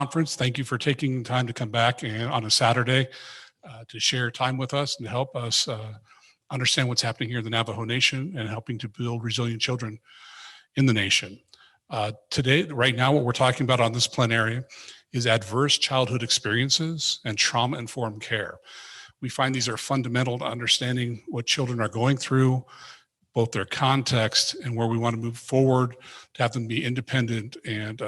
conference. Thank you for taking time to come back and on a Saturday to share time with us and help us understand what's happening here in the Navajo Nation and helping to build resilient children in the nation. Today, right now, what we're talking about on this plenary is adverse childhood experiences and trauma-informed care. We find these are fundamental to understanding what children are going through, both their context and where we want to move forward to have them be independent and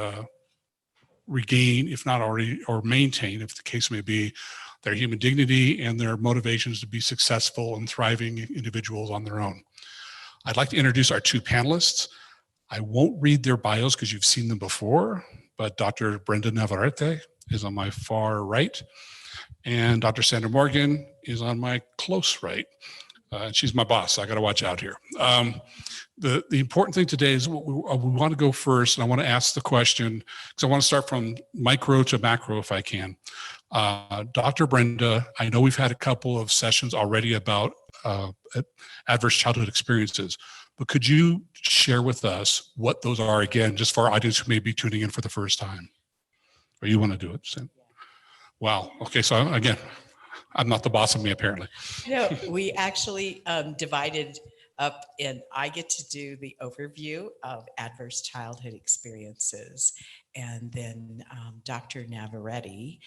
regain, if not already, or maintain, if the case may be, their human dignity and their motivations to be successful and thriving individuals on their own. I'd like to introduce our two panelists. I won't read their bios because you've seen them before, but Dr. Brenda Navarrete is on my far right, and Dr. Sandra Morgan is on my close right. She's my boss, so I got to watch out here. The important thing today is we want to go first, and I want to ask the question, because I want to start from micro to macro if I can. Dr. Brenda, I know we've had a couple of sessions already about adverse childhood experiences, but could you share with us what those are again, just for our audience who may be tuning in for the first time? Or you want to do it, Sam? Wow, okay, so again, I'm not the boss of me, apparently. No, we actually divided up, and I get to do the overview of adverse childhood experiences, and then Dr. Navarrete,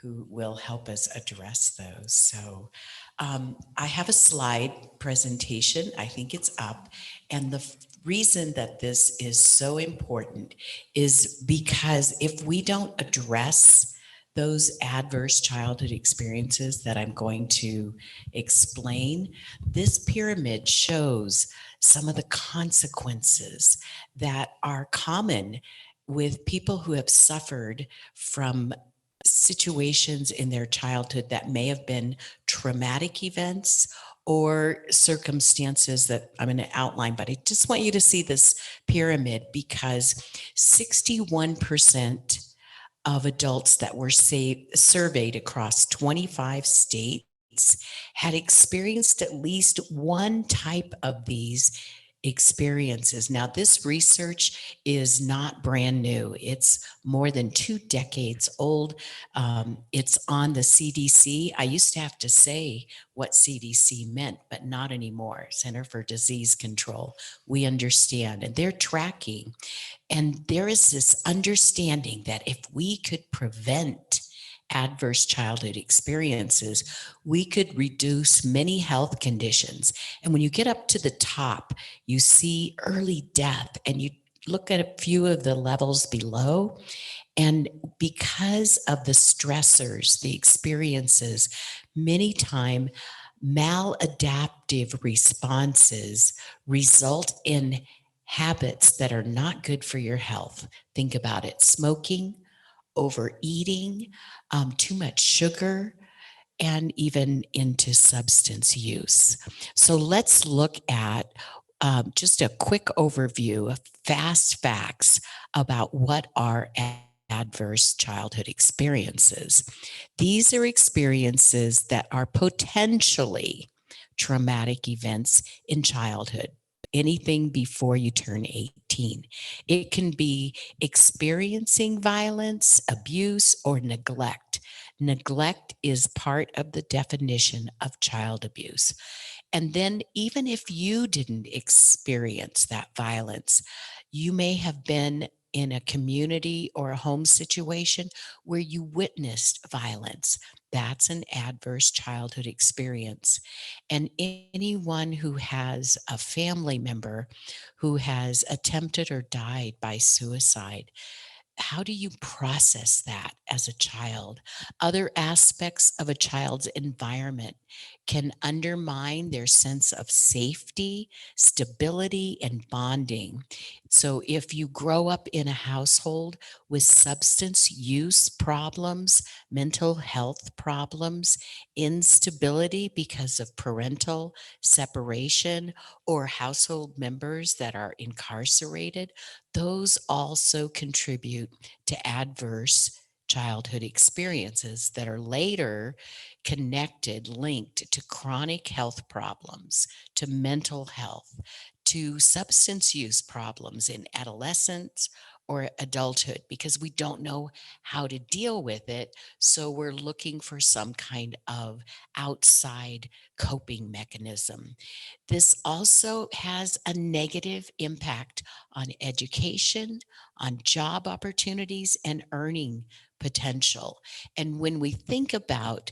who will help us address those. So I have a slide presentation. I think it's up, and the reason that this is so important is because if we don't address those adverse childhood experiences that I'm going to explain, this pyramid shows some of the consequences that are common with people who have suffered from situations in their childhood that may have been traumatic events or circumstances that I'm going to outline, but I just want you to see this pyramid because 61% of adults that were surveyed across 25 states had experienced at least one type of these experiences. Now, this research is not brand new. It's more than 2 decades old. It's on the CDC. I used to have to say what CDC meant, but not anymore. Center for Disease Control. We understand, and they're tracking. And there is this understanding that if we could prevent adverse childhood experiences, we could reduce many health conditions. And when you get up to the top, you see early death, and you look at a few of the levels below. And because of the stressors, the experiences, many times maladaptive responses result in habits that are not good for your health. Think about it: smoking, overeating, too much sugar, and even into substance use. So let's look at just a quick overview of fast facts about what are adverse childhood experiences. These are experiences that are potentially traumatic events in childhood. Anything before you turn 18. It can be experiencing violence, abuse, or neglect. Neglect is part of the definition of child abuse. And then even if you didn't experience that violence, you may have been in a community or a home situation where you witnessed violence. That's an adverse childhood experience. And anyone who has a family member who has attempted or died by suicide, how do you process that as a child? Other aspects of a child's environment can undermine their sense of safety, stability, and bonding. So if you grow up in a household with substance use problems, mental health problems, instability because of parental separation, or household members that are incarcerated, those also contribute to adverse childhood experiences that are later connected, linked to chronic health problems, to mental health, to substance use problems in adolescence or adulthood because we don't know how to deal with it. So we're looking for some kind of outside coping mechanism. This also has a negative impact on education, on job opportunities, and earning potential. And when we think about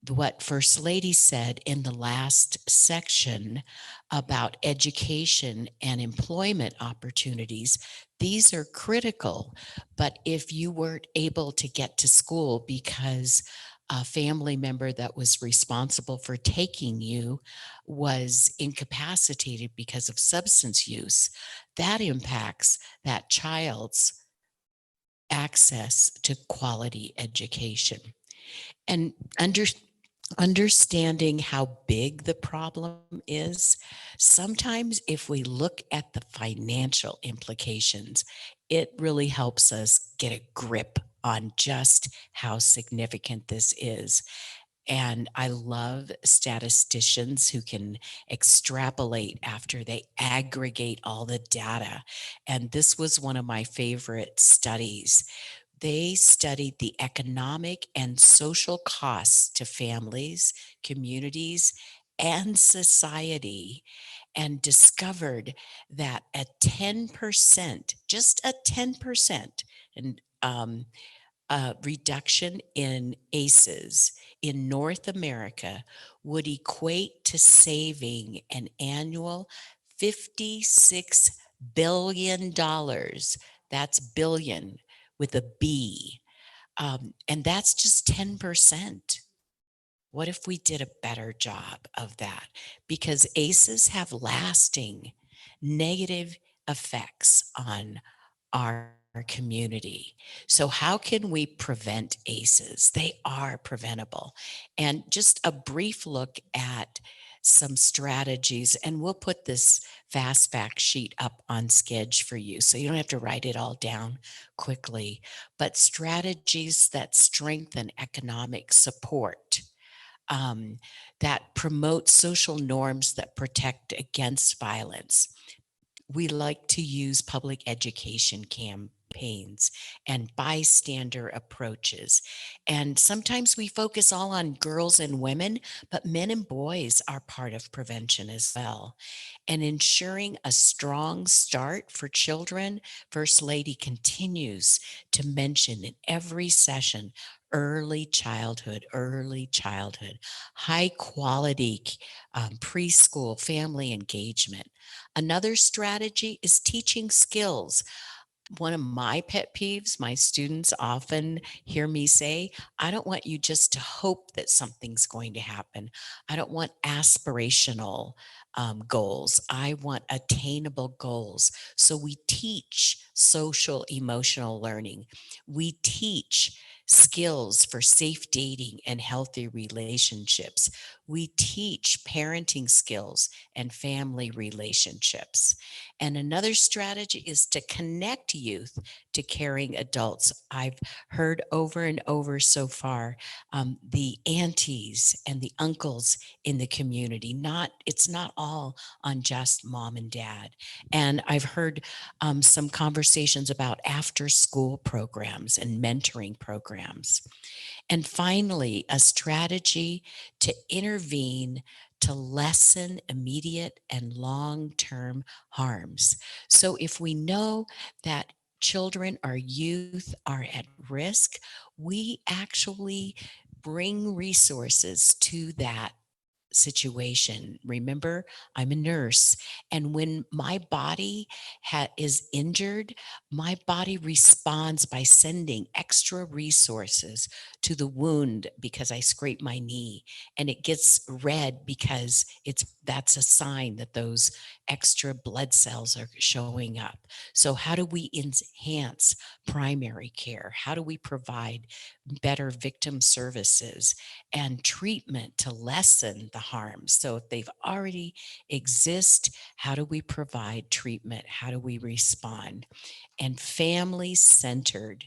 what First Lady said in the last section about education and employment opportunities, these are critical. But if you weren't able to get to school because a family member that was responsible for taking you was incapacitated because of substance use, that impacts that child's access to quality education. And understanding how big the problem is, sometimes if we look at the financial implications, it really helps us get a grip on just how significant this is. And I love statisticians who can extrapolate after they aggregate all the data. And this was one of my favorite studies. They studied the economic and social costs to families, communities, and society, and discovered that a 10%, just a 10%, and reduction in ACEs in North America would equate to saving an annual $56 billion. That's billion with a B. And that's just 10%. What if we did a better job of that? Because ACEs have lasting negative effects on our community. So, how can we prevent ACEs? They are preventable. And just a brief look at some strategies, and we'll put this fast fact sheet up on Sketch for you so you don't have to write it all down quickly. But strategies that strengthen economic support, that promote social norms that protect against violence. We like to use public education campaigns and bystander approaches. And sometimes we focus all on girls and women, but men and boys are part of prevention as well. And ensuring a strong start for children, First Lady continues to mention in every session early childhood, high quality preschool family engagement. Another strategy is teaching skills. One of my pet peeves, my students often hear me say, I don't want you just to hope that something's going to happen. I don't want aspirational goals. I want attainable goals. So we teach social emotional learning. We teach skills for safe dating and healthy relationships. We teach parenting skills and family relationships. And another strategy is to connect youth to caring adults. I've heard over and over so far the aunties and the uncles in the community. It's not all on just mom and dad. And I've heard some conversations about after school programs and mentoring programs. And finally, a strategy to intervene to lessen immediate and long term harms. So, if we know that children or youth are at risk, we actually bring resources to that situation. Remember, I'm a nurse, and when my body is injured, my body responds by sending extra resources to the wound because I scraped my knee, and it gets red because that's a sign that those extra blood cells are showing up. So how do we enhance primary care? How do we provide better victim services and treatment to lessen the harms? So if they've already exist, how do we provide treatment? How do we respond? And family centered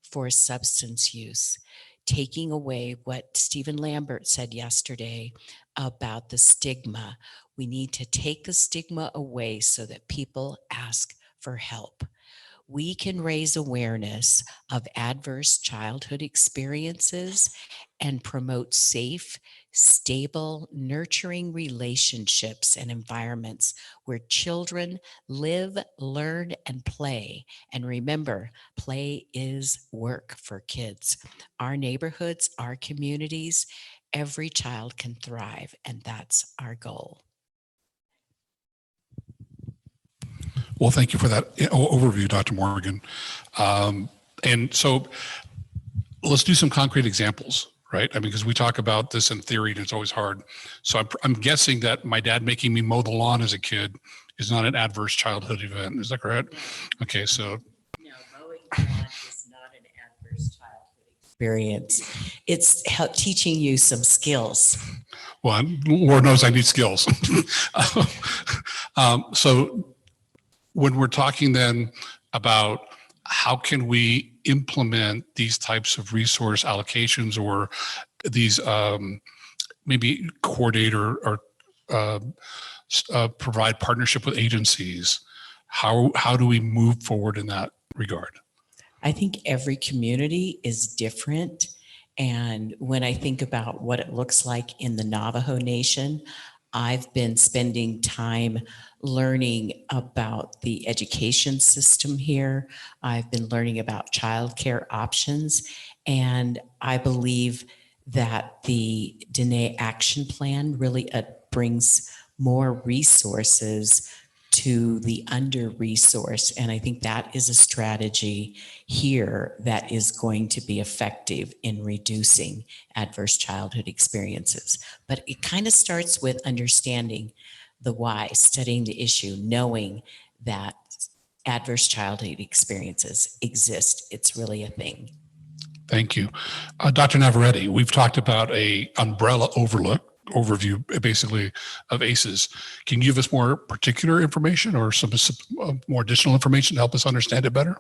for substance use, taking away what Stephen Lambert said yesterday about the stigma. We need to take the stigma away so that people ask for help. we can raise awareness of adverse childhood experiences and promote safe, stable, nurturing relationships and environments where children live, learn, and play. And remember, play is work for kids. Our neighborhoods, our communities, every child can thrive, and that's our goal. Well, thank you for that overview, Dr. Morgan. And so let's do some concrete examples, right? I mean, because we talk about this in theory and it's always hard. So I'm guessing that my dad making me mow the lawn as a kid is not an adverse childhood event. Is that correct? Okay, so. No, mowing the lawn is not an adverse childhood experience. It's teaching you some skills. Well, Lord knows I need skills. So when we're talking then about how can we implement these types of resource allocations or these maybe coordinate or provide partnership with agencies, how do we move forward in that regard? I think every community is different. And when I think about what it looks like in the Navajo Nation, I've been spending time learning about the education system here. I've been learning about childcare options, and I believe that the Dene Action Plan really brings more resources to the under-resourced. And I think that is a strategy here that is going to be effective in reducing adverse childhood experiences. But it kind of starts with understanding the why, studying the issue, knowing that adverse childhood experiences exist. It's really a thing. Thank you. Dr. Navarrete, we've talked about a umbrella overview basically of ACEs. Can you give us more particular information or some more additional information to help us understand it better?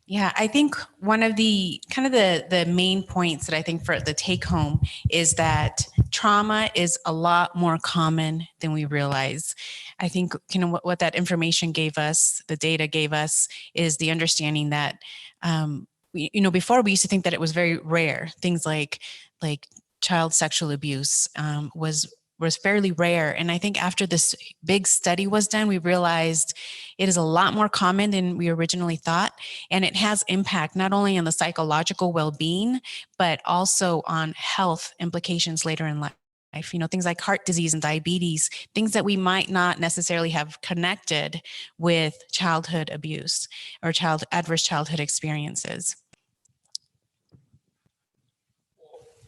Yeah, I think one of the kind of the main points that I think for the take home is that trauma is a lot more common than we realize. I think what that information gave us, the data gave us, is the understanding that before we used to think that it was very rare. Things like child sexual abuse was fairly rare. And I think after this big study was done, we realized it is a lot more common than we originally thought. And it has impact not only on the psychological well-being, but also on health implications later in life. Things like heart disease and diabetes, things that we might not necessarily have connected with childhood abuse or adverse childhood experiences.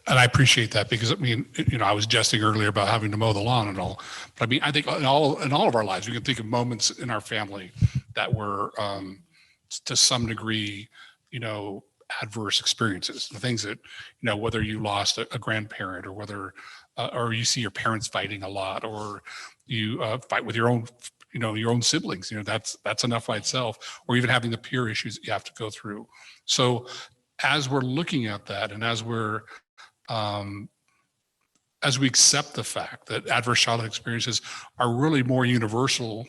And I appreciate that because, I mean, I was jesting earlier about having to mow the lawn and all, but I mean, I think in all of our lives, we can think of moments in our family that were to some degree, adverse experiences, the things that, whether you lost a grandparent or whether, or you see your parents fighting a lot, or you fight with your own siblings, that's enough by itself, or even having the peer issues that you have to go through. So as we're looking at that and as we accept the fact that adverse childhood experiences are really more universal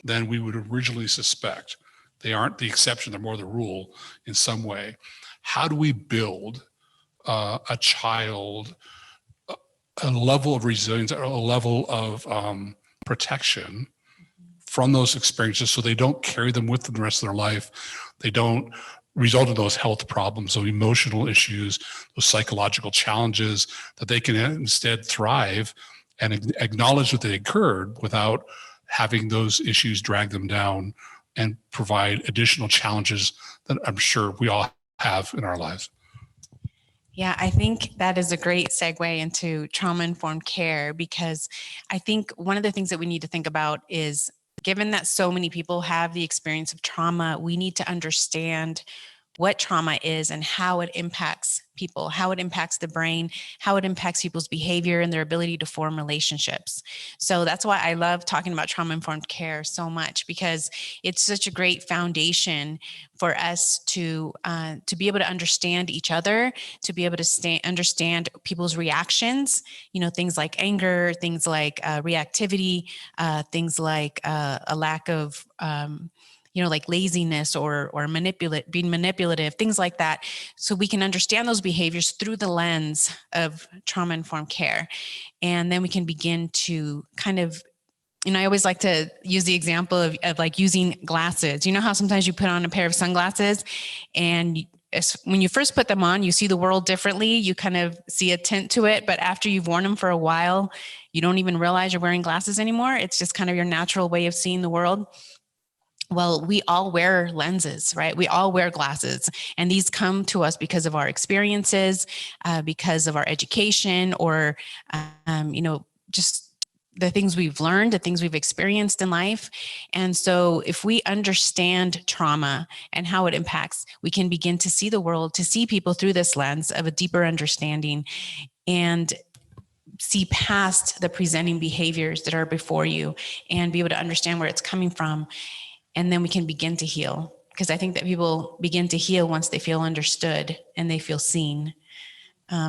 than we would originally suspect, they aren't the exception, they're more the rule in some way. How do we build a child a level of resilience or a level of protection from those experiences so they don't carry them with them the rest of their life? They don't result in those health problems, those emotional issues, those psychological challenges, that they can instead thrive and acknowledge that they occurred without having those issues drag them down and provide additional challenges that I'm sure we all have in our lives. Yeah, I think that is a great segue into trauma-informed care, because I think one of the things that we need to think about is, given that so many people have the experience of trauma, we need to understand what trauma is and how it impacts people, how it impacts the brain, how it impacts people's behavior and their ability to form relationships. So that's why I love talking about trauma-informed care so much, because it's such a great foundation for us to be able to understand each other, to be able to understand people's reactions, things like anger, things like reactivity, things like a lack of like laziness or being manipulative, things like that. So we can understand those behaviors through the lens of trauma-informed care. And then we can begin to kind of, I always like to use the example of like using glasses. You know how sometimes you put on a pair of sunglasses and when you first put them on, you see the world differently. You kind of see a tint to it, but after you've worn them for a while, you don't even realize you're wearing glasses anymore. It's just kind of your natural way of seeing the world. Well, we all wear lenses, right? We all wear glasses, and these come to us because of our experiences, because of our education, or, just the things we've learned, the things we've experienced in life. And so if we understand trauma and how it impacts, we can begin to see the world, to see people through this lens of a deeper understanding, and see past the presenting behaviors that are before you and be able to understand where it's coming from. And then we can begin to heal, because I think that people begin to heal once they feel understood and they feel seen.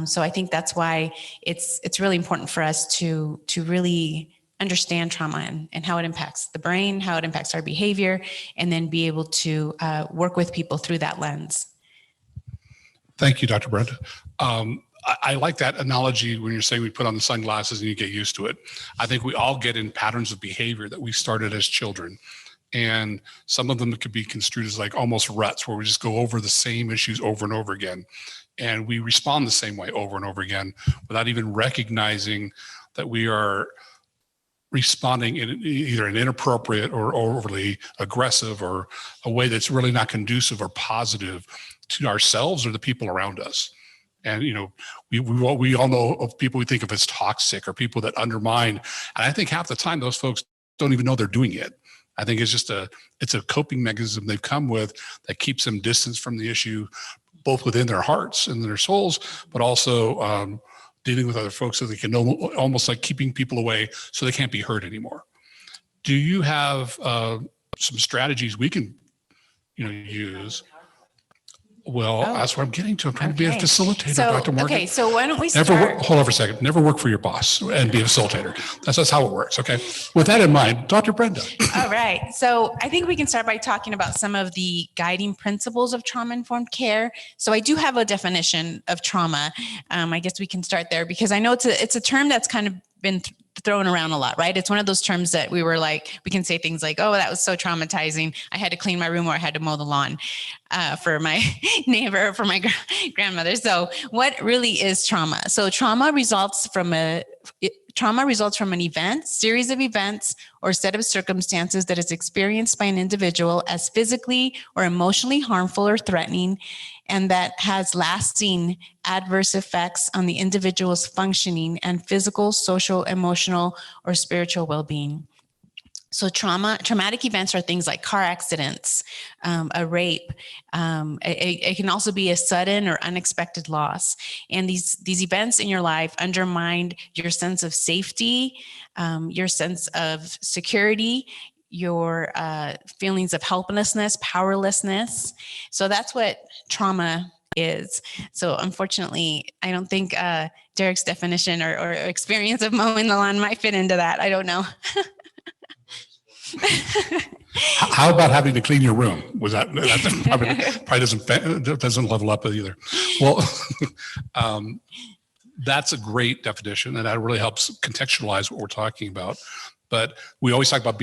So I think that's why it's really important for us to really understand trauma and how it impacts the brain, how it impacts our behavior, and then be able to work with people through that lens. Thank you, Dr. Brenda. I like that analogy when you're saying we put on the sunglasses and you get used to it. I think we all get in patterns of behavior that we started as children. And some of them could be construed as like almost ruts, where we just go over the same issues over and over again. And we respond the same way over and over again without even recognizing that we are responding in either an inappropriate or overly aggressive or a way that's really not conducive or positive to ourselves or the people around us. And, we all know of people we think of as toxic or people that undermine. And I think half the time those folks don't even know they're doing it. I think it's just it's a coping mechanism they've come with that keeps them distanced from the issue, both within their hearts and their souls, but also dealing with other folks so they can almost like keeping people away so they can't be hurt anymore. Do you have some strategies we can, use? Well, that's what I'm getting to. I'm trying to be a facilitator, Dr. Morgan. Okay, so why don't we start? Hold on for a second. Never work for your boss and be a facilitator. That's how it works, okay? With that in mind, Dr. Brenda. All right. So I think we can start by talking about some of the guiding principles of trauma-informed care. So I do have a definition of trauma. I guess we can start there because I know it's a term that's kind of been thrown around a lot, right? It's one of those terms that we can say things like, oh, that was so traumatizing. I had to clean my room or I had to mow the lawn for my neighbor, for my grandmother. So what really is trauma? So trauma results from an event, series of events, or set of circumstances that is experienced by an individual as physically or emotionally harmful or threatening, and that has lasting adverse effects on the individual's functioning and physical, social, emotional, or spiritual well-being. So traumatic events are things like car accidents, a rape. It can also be a sudden or unexpected loss. And these events in your life undermine your sense of safety, your sense of security, your feelings of helplessness, powerlessness. So that's what trauma is. So unfortunately, I don't think Derek's definition or experience of mowing the lawn might fit into that. I don't know. How about having to clean your room? Was that probably doesn't level up either. Well, that's a great definition, and that really helps contextualize what we're talking about. But we always talk about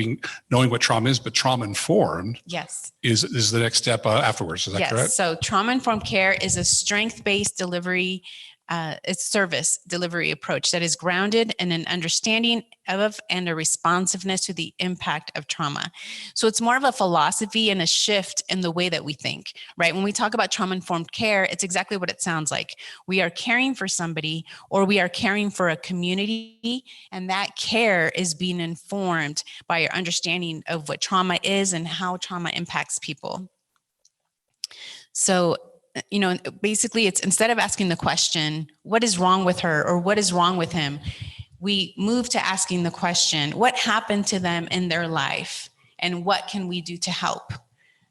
knowing what trauma is, but trauma-informed is the next step afterwards. Is that correct? Yes. So trauma-informed care is a strength-based delivery, it's service delivery approach that is grounded in an understanding of and a responsiveness to the impact of trauma. So it's more of a philosophy and a shift in the way that we think, right? When we talk about trauma-informed care, it's exactly what it sounds like. We are caring for somebody, or we are caring for a community, and that care is being informed by your understanding of what trauma is and how trauma impacts people. So basically it's instead of asking the question, what is wrong with her or what is wrong with him? We move to asking the question, what happened to them in their life and what can we do to help?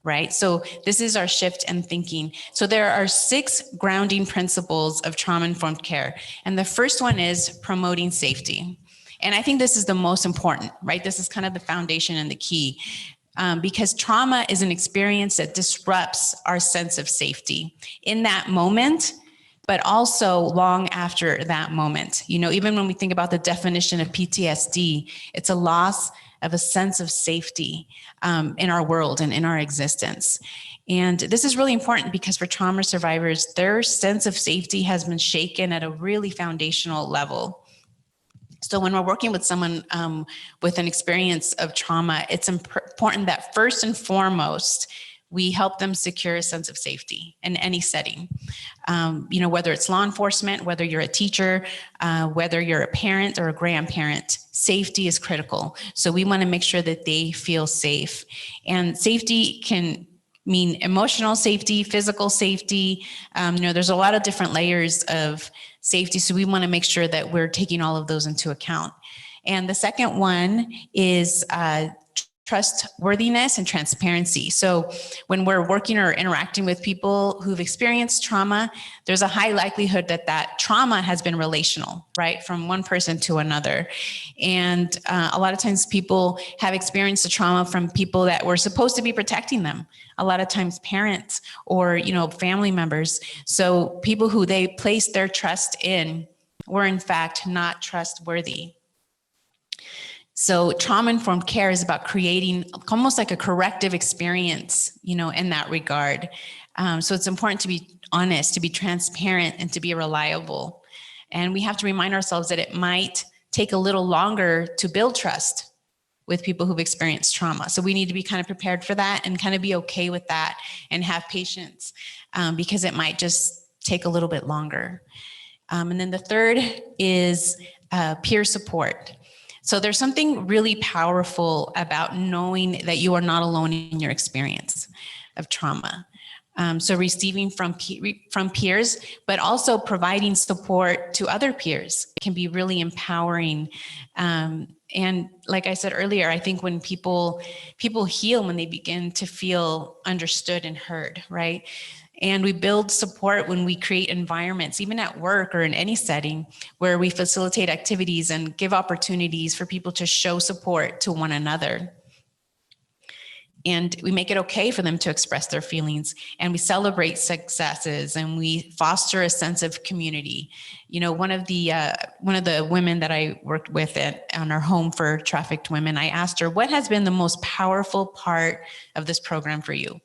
Right? So this is our shift in thinking. So there are 6 grounding principles of trauma-informed care. And the first one is promoting safety. And I think this is the most important, right? This is kind of the foundation and the key. because trauma is an experience that disrupts our sense of safety in that moment, but also long after that moment. You know, even when we think about the definition of PTSD, it's a loss of a sense of safety in our world and in our existence. And this is really important because for trauma survivors, their sense of safety has been shaken at a really foundational level. So when we're working with someone with an experience of trauma, it's important that first and foremost, we help them secure a sense of safety in any setting. You know, whether it's law enforcement, whether you're a teacher, whether you're a parent or a grandparent, safety is critical. So we want to make sure that they feel safe. And safety can mean emotional safety, physical safety. You know, there's a lot of different layers of safety. So we want to make sure that we're taking all of those into account. And the second one is trustworthiness and transparency. So when we're working or interacting with people who've experienced trauma, there's a high likelihood that that trauma has been relational, right? From one person to another. And a lot of times people have experienced the trauma from people that were supposed to be protecting them. A lot of times parents or, you know, family members. So people who they placed their trust in were in fact not trustworthy. So trauma-informed care is about creating almost like a corrective experience, you know, in that regard. So it's important to be honest, to be transparent, and to be reliable. And we have to remind ourselves that it might take a little longer to build trust with people who've experienced trauma. So we need to be kind of prepared for that and kind of be okay with that and have patience because it might just take a little bit longer. And then the third is peer support. So there's something really powerful about knowing that you are not alone in your experience of trauma. So receiving from peers, but also providing support to other peers can be really empowering. And like I said earlier, I think when people heal when they begin to feel understood and heard, right? And we build support when we create environments, even at work or in any setting, where we facilitate activities and give opportunities for people to show support to one another. And we make it okay for them to express their feelings, and we celebrate successes, and we foster a sense of community. You know, one of the women that I worked with on our home for trafficked women, I asked her, what has been the most powerful part of this program for you?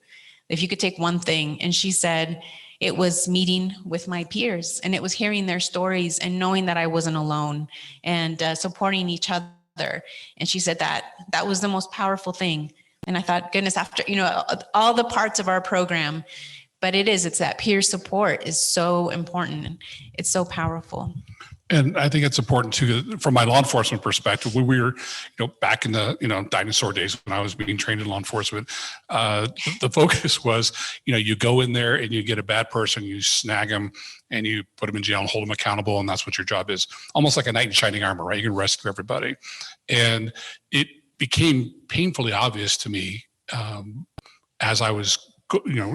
If you could take one thing. And she said, it was meeting with my peers, and it was hearing their stories and knowing that I wasn't alone, and supporting each other. And she said that was the most powerful thing. And I thought, goodness, after, you know, all the parts of our program, but it's that peer support is so important. It's so powerful. And I think it's important too, from my law enforcement perspective, when we were, back in the, dinosaur days when I was being trained in law enforcement, the focus was, you go in there and you get a bad person, you snag them and you put them in jail and hold them accountable. And that's what your job is. Almost like a knight in shining armor, right? You can rescue everybody. And it became painfully obvious to me as I was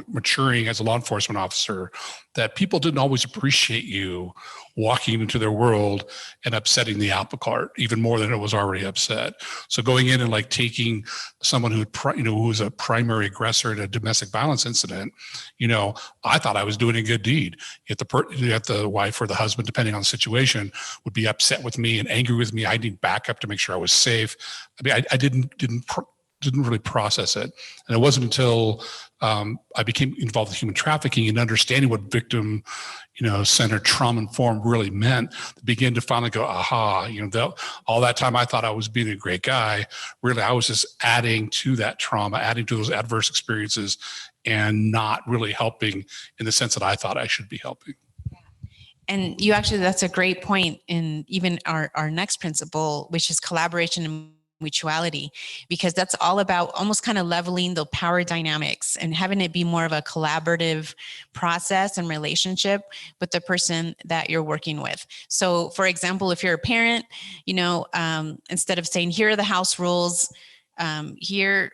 maturing as a law enforcement officer, that people didn't always appreciate you walking into their world and upsetting the apple cart even more than it was already upset. So going in and like taking someone who was a primary aggressor in a domestic violence incident, I thought I was doing a good deed. Yet the wife or the husband, depending on the situation, would be upset with me and angry with me. I need backup to make sure I was safe. I mean, I didn't really process it. And it wasn't until I became involved with human trafficking and understanding what victim, centered trauma-informed really meant, to begin to finally go, aha, all that time I thought I was being a great guy. Really, I was just adding to that trauma, adding to those adverse experiences, and not really helping in the sense that I thought I should be helping. And that's a great point in even our next principle, which is collaboration and mutuality, because that's all about almost kind of leveling the power dynamics and having it be more of a collaborative process and relationship with the person that you're working with. So for example, if you're a parent, instead of saying, here are the house rules, Here's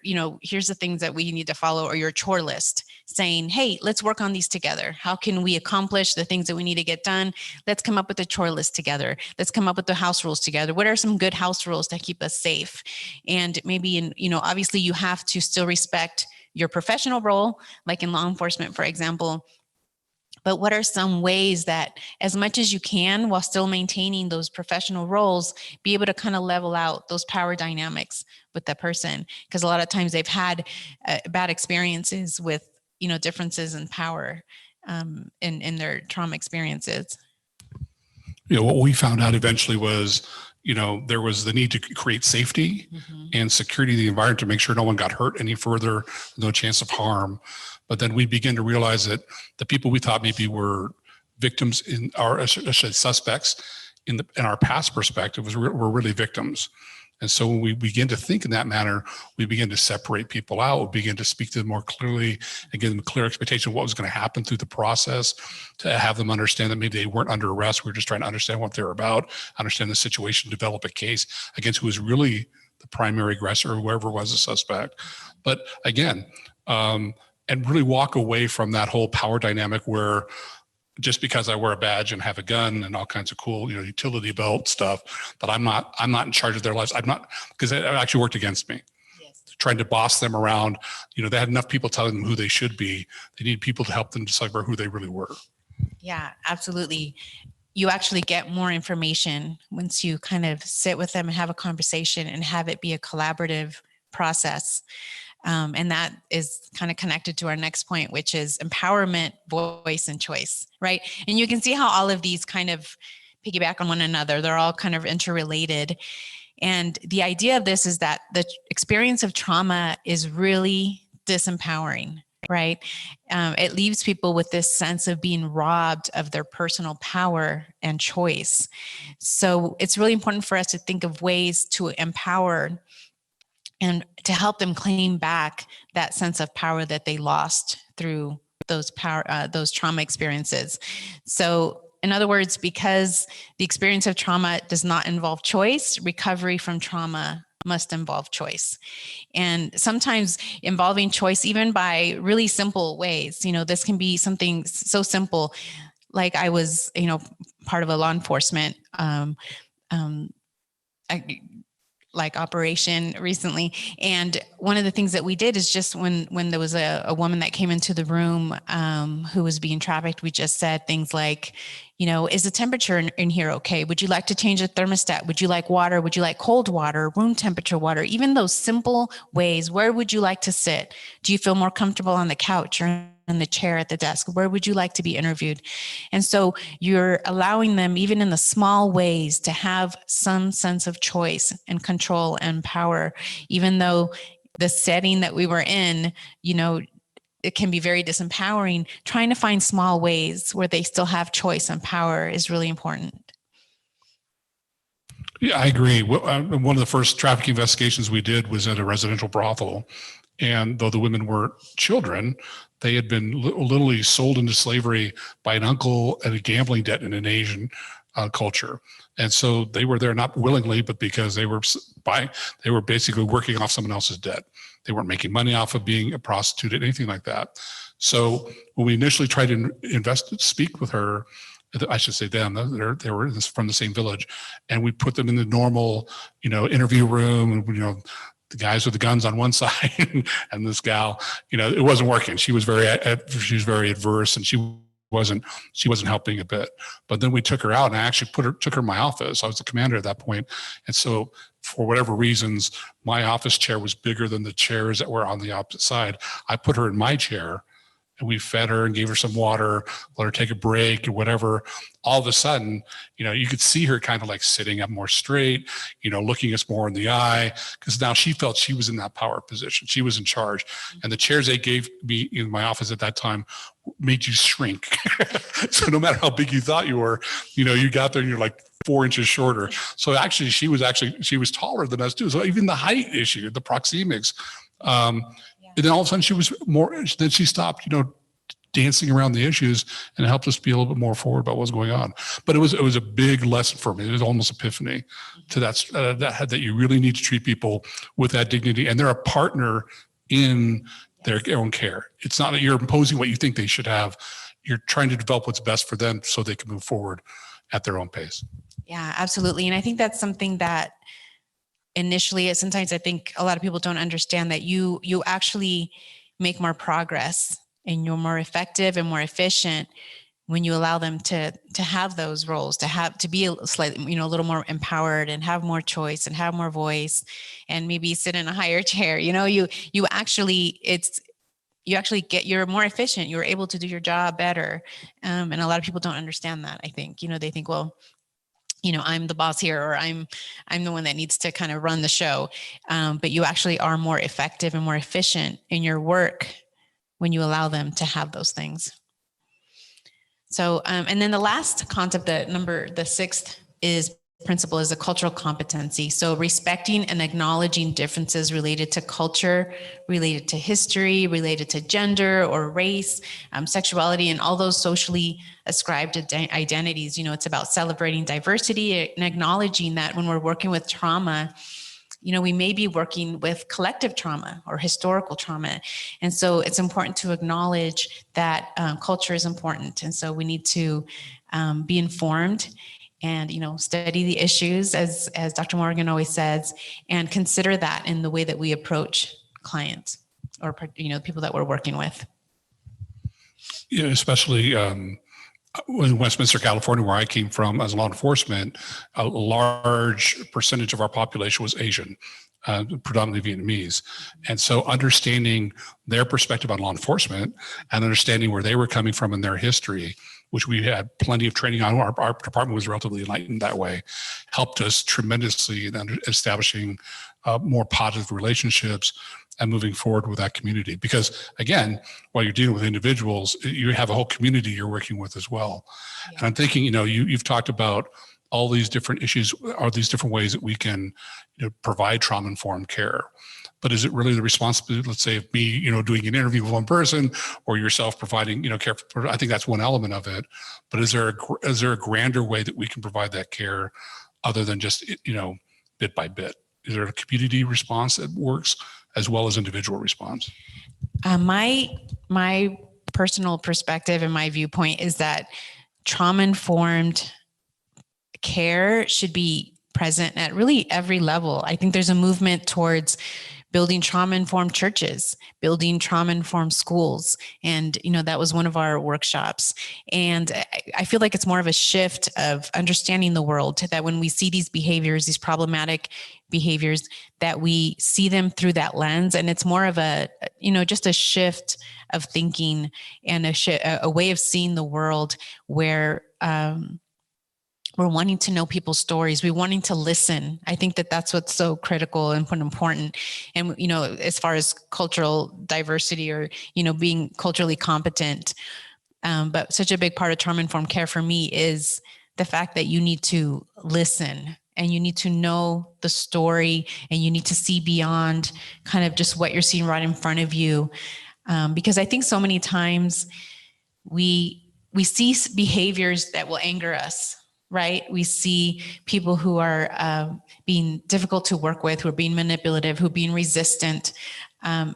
the things that we need to follow, or your chore list, saying, hey, let's work on these together. How can we accomplish the things that we need to get done? Let's come up with a chore list together. Let's come up with the house rules together. What are some good house rules that keep us safe? And maybe obviously you have to still respect your professional role, like in law enforcement, for example. But what are some ways that, as much as you can, while still maintaining those professional roles, be able to kind of level out those power dynamics with that person? Because a lot of times they've had bad experiences with, differences in power in their trauma experiences. What we found out eventually was, there was the need to create safety and security of the environment to make sure no one got hurt any further, no chance of harm. But then we began to realize that the people we thought maybe were victims suspects in our past perspective were really victims. And so when we begin to think in that manner, we begin to separate people out. We begin to speak to them more clearly and give them a clear expectation of what was going to happen through the process, to have them understand that maybe they weren't under arrest. We were just trying to understand what they're about, understand the situation, develop a case against who was really the primary aggressor or whoever was the suspect. But again, and really walk away from that whole power dynamic where just because I wear a badge and have a gun and all kinds of cool, utility belt stuff, that I'm not in charge of their lives. I'm not, because it actually worked against me. Yes. Trying to boss them around. They had enough people telling them who they should be. They need people to help them decipher who they really were. Yeah, absolutely. You actually get more information once you kind of sit with them and have a conversation and have it be a collaborative process. And that is kind of connected to our next point, which is empowerment, voice, and choice, right? And you can see how all of these kind of piggyback on one another. They're all kind of interrelated. And the idea of this is that the experience of trauma is really disempowering, right? It leaves people with this sense of being robbed of their personal power and choice. So it's really important for us to think of ways to empower and to help them claim back that sense of power that they lost through those trauma experiences. So in other words, because the experience of trauma does not involve choice, recovery from trauma must involve choice. And sometimes involving choice, even by really simple ways, this can be something so simple. Like I was, part of a law enforcement, operation recently. And one of the things that we did is just when there was a woman that came into the room who was being trafficked, we just said things like, is the temperature in here okay? Would you like to change the thermostat? Would you like water? Would you like cold water, room temperature water? Even those simple ways. Where would you like to sit? Do you feel more comfortable on the couch or in the chair at the desk? Where would you like to be interviewed? And so you're allowing them, even in the small ways, to have some sense of choice and control and power, even though the setting that we were in, it can be very disempowering. Trying to find small ways where they still have choice and power is really important. Yeah, I agree. One of the first trafficking investigations we did was at a residential brothel. And though the women weren't children, they had been literally sold into slavery by an uncle and a gambling debt in an Asian culture. And so they were there not willingly, but because they were basically working off someone else's debt. They weren't making money off of being a prostitute, anything like that. So when we initially tried to speak with her, I should say them, they were from the same village, and we put them in the normal, interview room, and the guys with the guns on one side and this gal, it wasn't working. She was very adverse, and she wasn't helping a bit. But then we took her out, and I actually took her in my office. I was the commander at that point. And so for whatever reasons, my office chair was bigger than the chairs that were on the opposite side. I put her in my chair, and we fed her and gave her some water, let her take a break or whatever. All of a sudden, you could see her kind of like sitting up more straight, looking us more in the eye, because now she felt she was in that power position. She was in charge. And the chairs they gave me in my office at that time made you shrink. So no matter how big you thought you were, you got there and you're like 4 inches shorter. So actually, she was taller than us too. So even the height issue, the proxemics, and then all of a sudden she was more, then she stopped, dancing around the issues, and it helped us be a little bit more forward about what's going on. But it was a big lesson for me. It was almost epiphany to that you really need to treat people with that dignity, and they're a partner in their own care. It's not that you're imposing what you think they should have. You're trying to develop what's best for them so they can move forward at their own pace. Yeah, absolutely. And I think that's something that initially, sometimes I think a lot of people don't understand, that you actually make more progress and you're more effective and more efficient when you allow them to have those roles, to be a slightly, a little more empowered and have more choice and have more voice and maybe sit in a higher chair. You actually you're more efficient. You're able to do your job better. And a lot of people don't understand that. I think, they think, well, I'm the boss here, or I'm the one that needs to kind of run the show. But you actually are more effective and more efficient in your work when you allow them to have those things. So, and then the last concept, the sixth principle is a cultural competency. So respecting and acknowledging differences related to culture, related to history, related to gender or race, sexuality, and all those socially ascribed identities. It's about celebrating diversity and acknowledging that when we're working with trauma, we may be working with collective trauma or historical trauma. And so it's important to acknowledge that culture is important. And so we need to be informed and, study the issues, as Dr. Morgan always says, and consider that in the way that we approach clients or, people that we're working with. Yeah, especially in Westminster, California, where I came from as law enforcement, a large percentage of our population was Asian, predominantly Vietnamese. And so understanding their perspective on law enforcement and understanding where they were coming from in their history, which we had plenty of training on, our department was relatively enlightened that way, helped us tremendously in establishing more positive relationships and moving forward with that community. Because again, while you're dealing with individuals, you have a whole community you're working with as well. Yeah. And I'm thinking, you've talked about all these different issues, are these different ways that we can provide trauma-informed care. But is it really the responsibility, let's say, of me, doing an interview with one person, or yourself providing, care? I think that's one element of it. But is there a grander way that we can provide that care other than just, bit by bit? Is there a community response that works as well as individual response? My personal perspective and my viewpoint is that trauma-informed care should be present at really every level. I think there's a movement towards building trauma-informed churches, building trauma-informed schools. And, that was one of our workshops. And I feel like it's more of a shift of understanding the world, that when we see these behaviors, these problematic behaviors, that we see them through that lens. And it's more of a, just a shift of thinking and a way of seeing the world where, we're wanting to know people's stories. We're wanting to listen. I think that that's what's so critical and important. And, as far as cultural diversity or, being culturally competent. But such a big part of trauma-informed care for me is the fact that you need to listen and you need to know the story and you need to see beyond kind of just what you're seeing right in front of you. Because I think so many times we see behaviors that will anger us. Right? We see people who are being difficult to work with, who are being manipulative, who are being resistant. But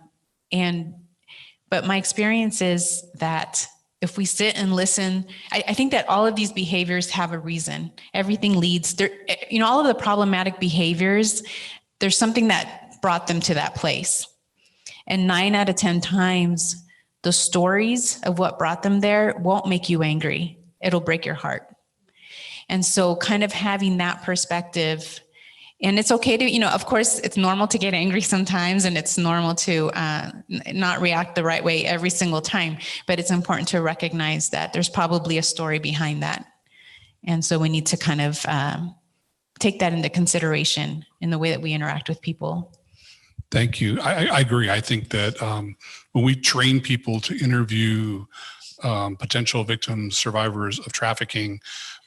my experience is that if we sit and listen, I think that all of these behaviors have a reason. Everything leads there, all of the problematic behaviors, there's something that brought them to that place. And 9 out of 10 times, the stories of what brought them there won't make you angry. It'll break your heart. And so kind of having that perspective, and it's okay to, of course, it's normal to get angry sometimes, and it's normal to not react the right way every single time, but it's important to recognize that there's probably a story behind that. And so we need to kind of take that into consideration in the way that we interact with people. Thank you. I agree. I think that when we train people to interview potential victims, survivors of trafficking,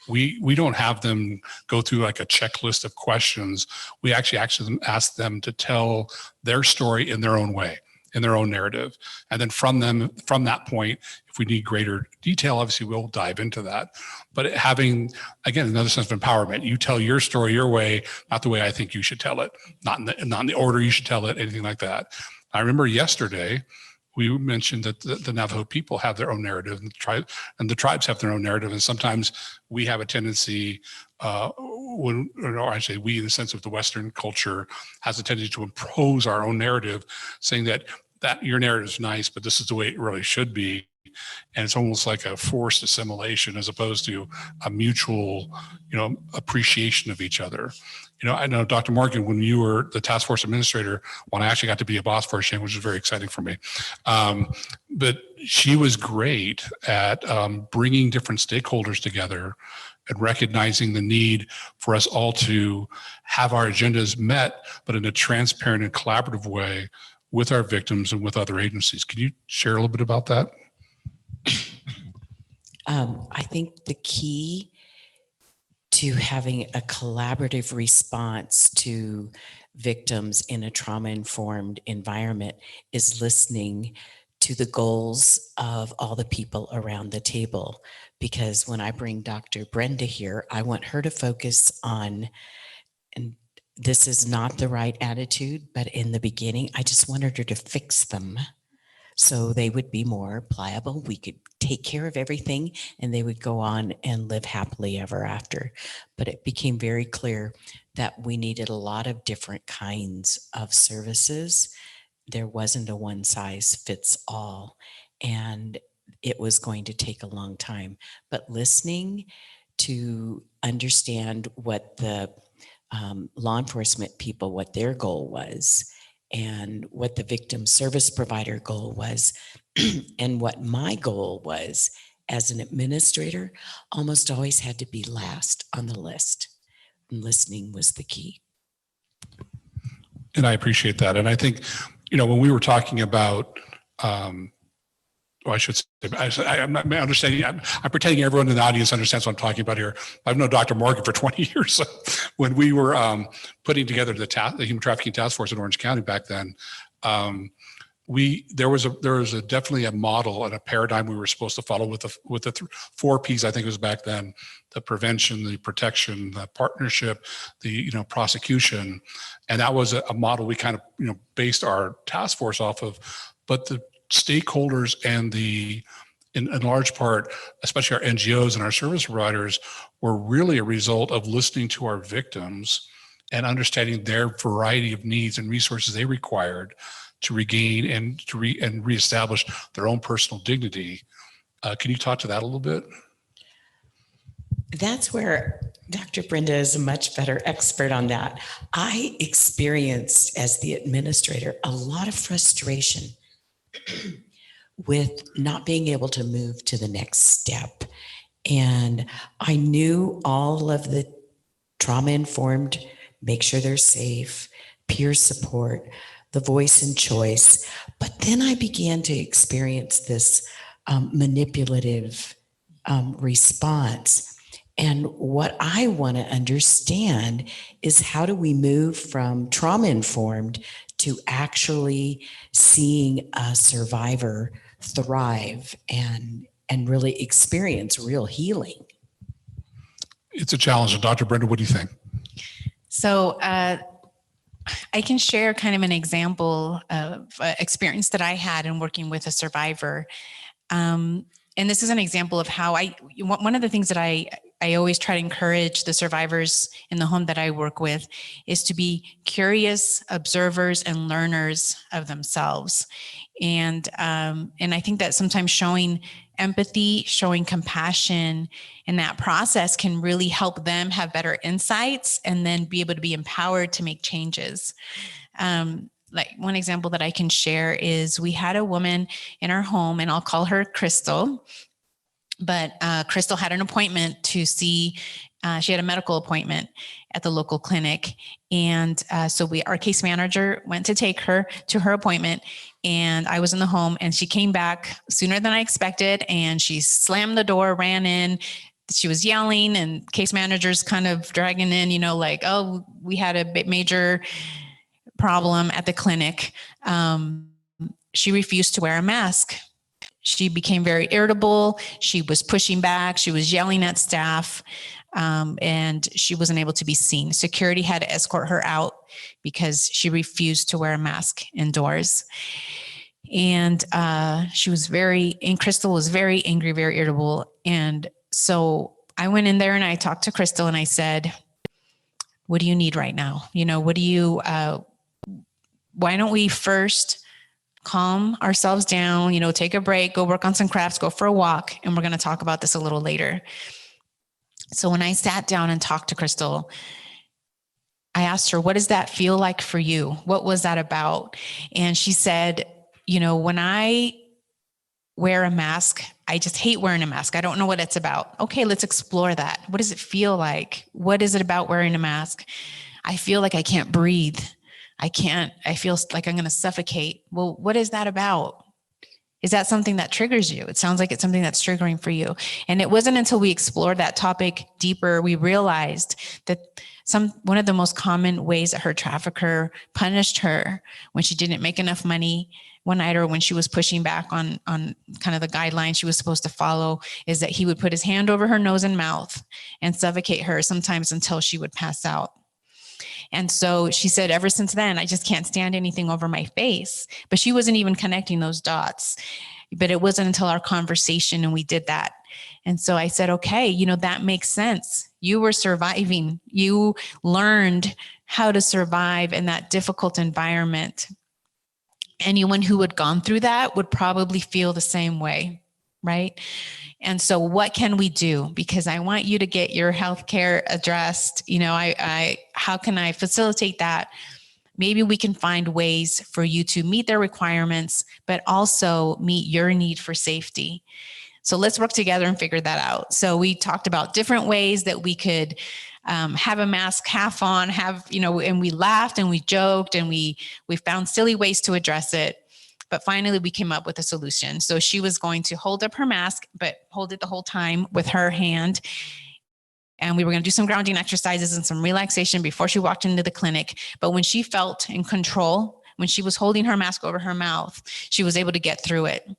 we don't have them go through like a checklist of questions. We actually ask them to tell their story in their own way. in their own narrative. And then from that point, if we need greater detail, obviously we'll dive into that. But having, again, another sense of empowerment. You tell your story your way, not the way I think you should tell it, not in the order you should tell it, anything like that. I remember yesterday, we mentioned that the Navajo people have their own narrative, and the tribes have their own narrative. And sometimes we have a tendency, or I say we in the sense of the Western culture, has a tendency to impose our own narrative, saying that your narrative is nice, but this is the way it really should be. And it's almost like a forced assimilation as opposed to a mutual, appreciation of each other. I know, Dr. Morgan, when you were the task force administrator, when I actually got to be a boss for a change, which was very exciting for me. But she was great at bringing different stakeholders together and recognizing the need for us all to have our agendas met, but in a transparent and collaborative way with our victims and with other agencies. Can you share a little bit about that? I think the key to having a collaborative response to victims in a trauma-informed environment is listening to the goals of all the people around the table. Because when I bring Dr. Brenda here, I want her to focus on, and this is not the right attitude, but in the beginning, I just wanted her to fix them so they would be more pliable. We could take care of everything and they would go on and live happily ever after. But it became very clear that we needed a lot of different kinds of services. There wasn't a one size fits all, and it was going to take a long time. But listening to understand what the law enforcement people, what their goal was, and what the victim service provider goal was, and what my goal was as an administrator, almost always had to be last on the list. And listening was the key. And I appreciate that. And I think, when we were talking about, I should say, I'm not understanding. I'm pretending everyone in the audience understands what I'm talking about here. I've known Dr. Morgan for 20 years. So when we were putting together the Human Trafficking Task Force in Orange County back then, there was definitely a model and a paradigm we were supposed to follow with the 4 Ps. I think it was back then: the prevention, the protection, the partnership, the prosecution, and that was a model we kind of based our task force off of. But the stakeholders and in large part, especially our NGOs and our service providers, were really a result of listening to our victims and understanding their variety of needs and resources they required to regain and to reestablish their own personal dignity. Can you talk to that a little bit? That's where Dr. Brenda is a much better expert on that. I experienced as the administrator a lot of frustration with not being able to move to the next step. And I knew all of the trauma-informed, make sure they're safe, peer support, the voice and choice. But then I began to experience this manipulative response. And what I want to understand is, how do we move from trauma-informed to actually seeing a survivor thrive and really experience real healing? It's a challenge. And Dr. Brenda, what do you think? So I can share kind of an example of experience that I had in working with a survivor. And this is an example of how one of the things that I always try to encourage the survivors in the home that I work with is to be curious observers and learners of themselves. And I think that sometimes showing empathy, showing compassion in that process can really help them have better insights and then be able to be empowered to make changes. Like one example that I can share is, we had a woman in our home, and I'll call her Crystal. But Crystal had an appointment to see, she had a medical appointment at the local clinic. And so our case manager went to take her to her appointment, and I was in the home, and she came back sooner than I expected, and she slammed the door, ran in. She was yelling, and case managers kind of dragging in, like, oh, we had a major problem at the clinic. she refused to wear a mask. She became very irritable. She was pushing back. She was yelling at staff, and she wasn't able to be seen. Security had to escort her out because she refused to wear a mask indoors. And Crystal was very angry, very irritable. And so I went in there and I talked to Crystal and I said, what do you need right now? Why don't we first calm ourselves down, take a break, go work on some crafts, go for a walk, and we're going to talk about this a little later. So when I sat down and talked to Crystal, I asked her, what does that feel like for you? What was that about? And she said, when I wear a mask, I just hate wearing a mask. I don't know what it's about. Okay, let's explore that. What does it feel like? What is it about wearing a mask? I feel like I can't breathe. I feel like I'm going to suffocate. Well, what is that about? Is that something that triggers you? It sounds like it's something that's triggering for you. And it wasn't until we explored that topic deeper, we realized that one of the most common ways that her trafficker punished her when she didn't make enough money one night, or when she was pushing back on kind of the guidelines she was supposed to follow, is that he would put his hand over her nose and mouth and suffocate her, sometimes until she would pass out. And so she said, ever since then, I just can't stand anything over my face. But she wasn't even connecting those dots. But it wasn't until our conversation and we did that. And so I said, okay, that makes sense. You were surviving. You learned how to survive in that difficult environment. Anyone who had gone through that would probably feel the same way, right? And so what can we do? Because I want you to get your healthcare addressed. How can I facilitate that? Maybe we can find ways for you to meet their requirements, but also meet your need for safety. So let's work together and figure that out. So we talked about different ways that we could have a mask half on, and we laughed and we joked and we found silly ways to address it. But finally, we came up with a solution. So she was going to hold up her mask, but hold it the whole time with her hand. And we were going to do some grounding exercises and some relaxation before she walked into the clinic. But when she felt in control, when she was holding her mask over her mouth, she was able to get through it.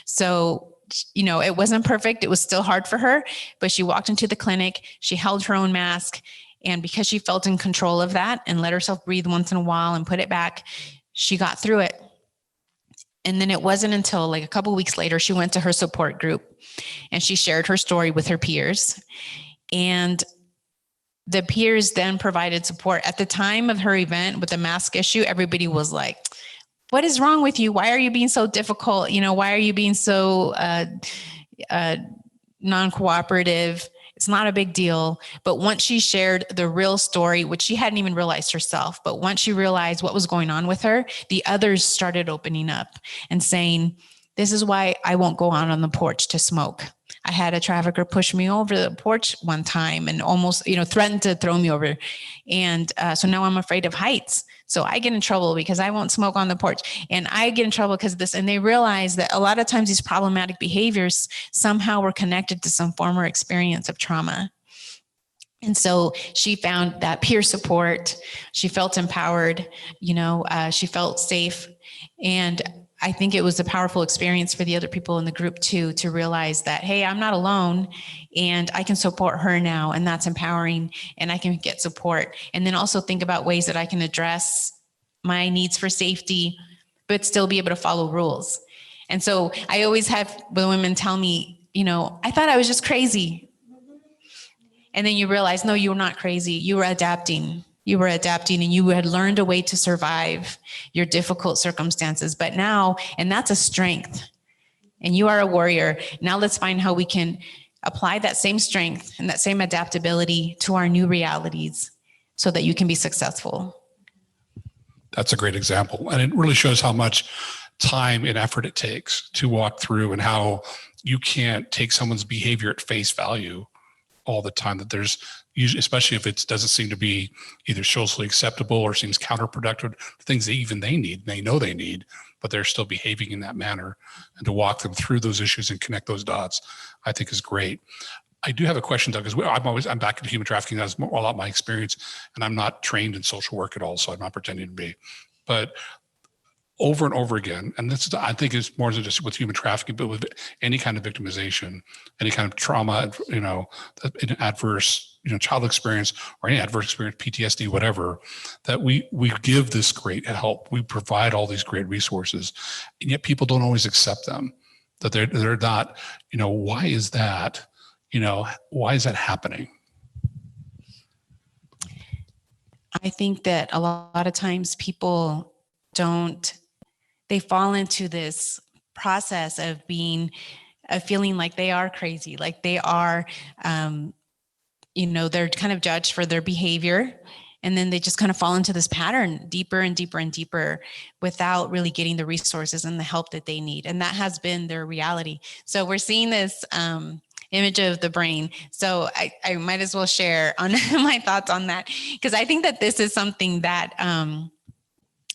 So, it wasn't perfect. It was still hard for her, but she walked into the clinic. She held her own mask. And because she felt in control of that and let herself breathe once in a while and put it back, she got through it. And then it wasn't until like a couple of weeks later, she went to her support group and she shared her story with her peers. And the peers then provided support. At the time of her event with the mask issue, everybody was like, what is wrong with you? Why are you being so difficult? Why are you being so non-cooperative? It's not a big deal. But once she shared the real story, which she hadn't even realized herself, but once she realized what was going on with her, the others started opening up and saying, this is why I won't go out on the porch to smoke. I had a trafficker push me over the porch one time and almost, threatened to throw me over. And so now I'm afraid of heights. So I get in trouble because I won't smoke on the porch. And I get in trouble because of this. And they realize that a lot of times these problematic behaviors somehow were connected to some former experience of trauma. And so she found that peer support. She felt empowered, she felt safe. And I think it was a powerful experience for the other people in the group too, to realize that, hey, I'm not alone and I can support her now, and that's empowering, and I can get support. And then also think about ways that I can address my needs for safety, but still be able to follow rules. And so I always have the women tell me, I thought I was just crazy. And then you realize, no, you're not crazy. You were adapting. And you had learned a way to survive your difficult circumstances. But now, and that's a strength, and you are a warrior. Now let's find how we can apply that same strength and that same adaptability to our new realities so that you can be successful. That's a great example. And it really shows how much time and effort it takes to walk through, and how you can't take someone's behavior at face value all the time. That there's usually, especially if it doesn't seem to be either socially acceptable or seems counterproductive, things that even they need, they know they need, but they're still behaving in that manner. And to walk them through those issues and connect those dots, I think is great. I do have a question, Doug, because I'm back into human trafficking. That's a lot of my experience, and I'm not trained in social work at all, so I'm not pretending to be. But over and over again. And this is, I think it's more than just with human trafficking, but with any kind of victimization, any kind of trauma, an adverse, child experience or any adverse experience, PTSD, whatever, that we give this great help. We provide all these great resources, and yet people don't always accept them, that they're not, why is that? Why is that happening? I think that a lot of times people they fall into this process of feeling like they are crazy, like they are, they're kind of judged for their behavior. And then they just kind of fall into this pattern deeper and deeper and deeper without really getting the resources and the help that they need. And that has been their reality. So we're seeing this image of the brain. So I might as well share on my thoughts on that, because I think that this is something that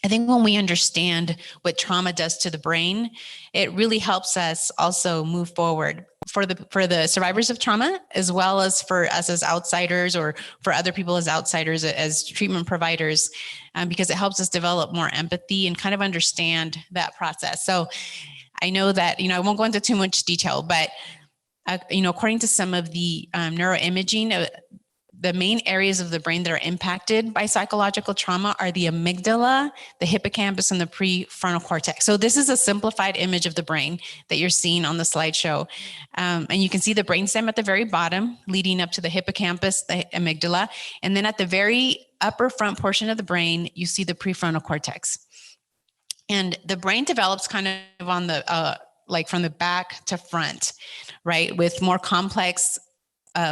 I think when we understand what trauma does to the brain, it really helps us also move forward for the survivors of trauma, as well as for us as outsiders, or for other people as outsiders, as treatment providers, because it helps us develop more empathy and kind of understand that process. So I know that, I won't go into too much detail, but according to some of the neuroimaging, the main areas of the brain that are impacted by psychological trauma are the amygdala, the hippocampus, and the prefrontal cortex. So this is a simplified image of the brain that you're seeing on the slideshow. And you can see the brainstem at the very bottom, leading up to the hippocampus, the amygdala. And then at the very upper front portion of the brain, you see the prefrontal cortex. And the brain develops kind of on the, like from the back to front, right? With more complex